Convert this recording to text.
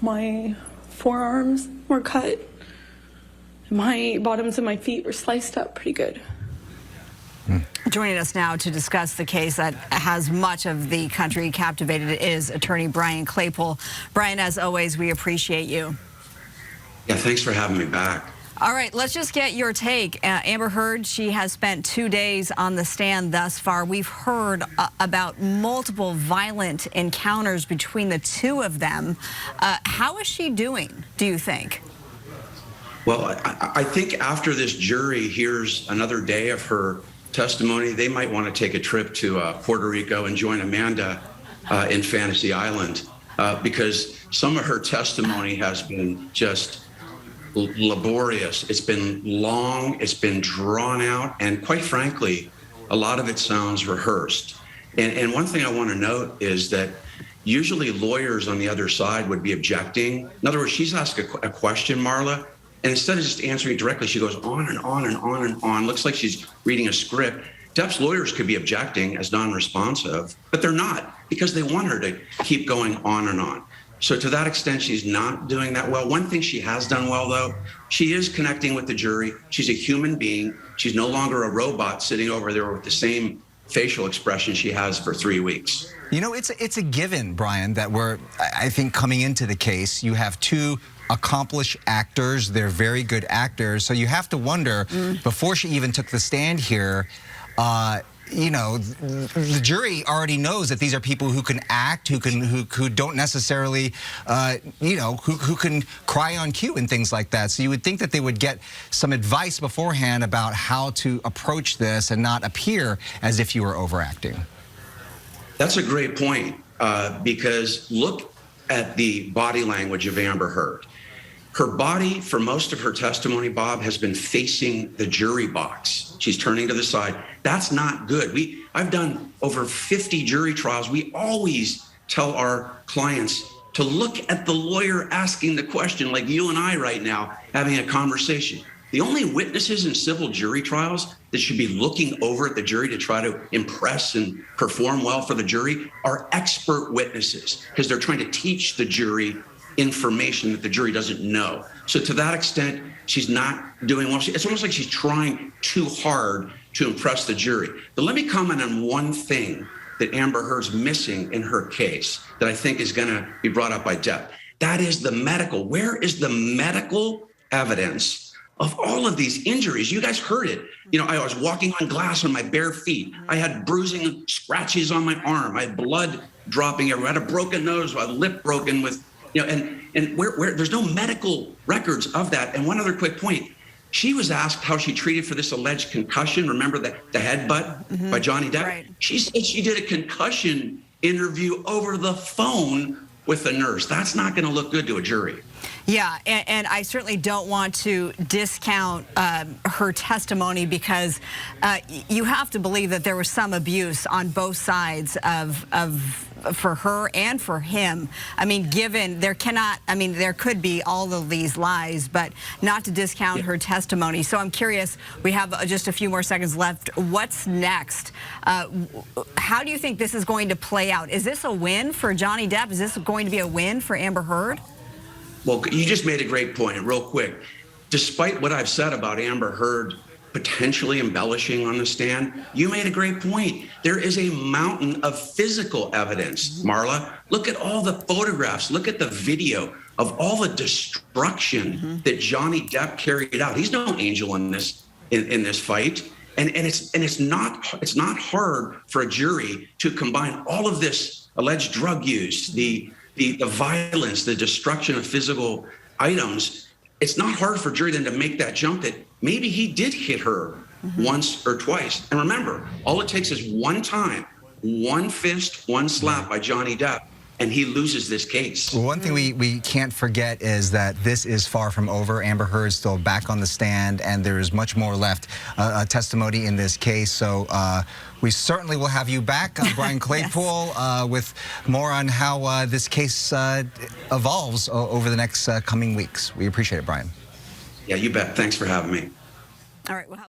My forearms were cut. My bottoms of my feet were sliced up pretty good. Joining us now to discuss the case that has much of the country captivated is attorney Brian Claypool. Brian, as always, we appreciate you. Yeah, thanks for having me back. All right, let's just get your take. Amber Heard, she has spent 2 days on the stand thus far. We've heard about multiple violent encounters between the two of them. How is she doing, do you think? Well, I think after this jury hears another day of her testimony, they might want to take a trip to Puerto Rico and join Amanda in Fantasy Island because some of her testimony has been just laborious. It's been long, it's been drawn out, and quite frankly, a lot of it sounds rehearsed. And one thing I want to note is that usually lawyers on the other side would be objecting. In other words, she's asked a question, Marla, and instead of just answering it directly, she goes on and on and on and on. Looks like she's reading a script. Depp's lawyers could be objecting as non-responsive, but they're not because they want her to keep going on and on. So to that extent, she's not doing that well. One thing she has done well, though, she is connecting with the jury. She's a human being. She's no longer a robot sitting over there with the same facial expression she has for 3 weeks. You know, it's a given, Brian, that I think coming into the case, you have two accomplished actors. They're very good actors. So you have to wonder, before she even took the stand here, you know, the jury already knows that these are people who can act, who don't necessarily, you know, who can cry on cue and things like that. So you would think that they would get some advice beforehand about how to approach this and not appear as if you were overacting. That's a great point, because look at the body language of Amber Heard. Her body, for most of her testimony, Bob, has been facing the jury box. She's turning to the side. That's not good. I've done over 50 jury trials. We always tell our clients to look at the lawyer asking the question, like you and I right now, having a conversation. The only witnesses in civil jury trials that should be looking over at the jury to try to impress and perform well for the jury are expert witnesses, because they're trying to teach the jury information that the jury doesn't know. So to that extent, she's not doing well. It's almost like she's trying too hard to impress the jury. But let me comment on one thing that Amber Heard's missing in her case that I think is going to be brought up by Depp. That is the medical. Where is the medical evidence of all of these injuries? You guys heard it. You know, I was walking on glass on my bare feet. I had bruising, scratches on my arm. I had blood dropping everywhere. I had a broken nose, a lip broken with, you know, and where there's no medical records of that. And one other quick point, she was asked how she treated for this alleged concussion. Remember the headbutt by Johnny Depp? Right. She said she did a concussion interview over the phone with a nurse. That's not going to look good to a jury. Yeah, and I certainly don't want to discount her testimony, because you have to believe that there was some abuse on both sides for her and for him. I mean, given there could be all of these lies, but not to discount her testimony. So I'm curious, we have just a few more seconds left. What's next? How do you think this is going to play out? Is this a win for Johnny Depp? Is this going to be a win for Amber Heard? Well, you just made a great point, and real quick, despite what I've said about Amber Heard potentially embellishing on the stand, you made a great point. There is a mountain of physical evidence, Marla. Look at all the photographs. Look at the video of all the destruction that Johnny Depp carried out. He's no angel in this fight. And it's not hard for a jury to combine all of this alleged drug use, the violence, the destruction of physical items. It's not hard for a jury then to make that jump that maybe he did hit her once or twice. And remember, all it takes is one time, one fist, one slap by Johnny Depp, and he loses this case. Well, one thing we can't forget is that this is far from over. Amber Heard is still back on the stand, and there is much more left testimony in this case. So we certainly will have you back, Brian Claypool, with more on how this case evolves over the next coming weeks. We appreciate it, Brian. Yeah, you bet. Thanks for having me. All right. Well,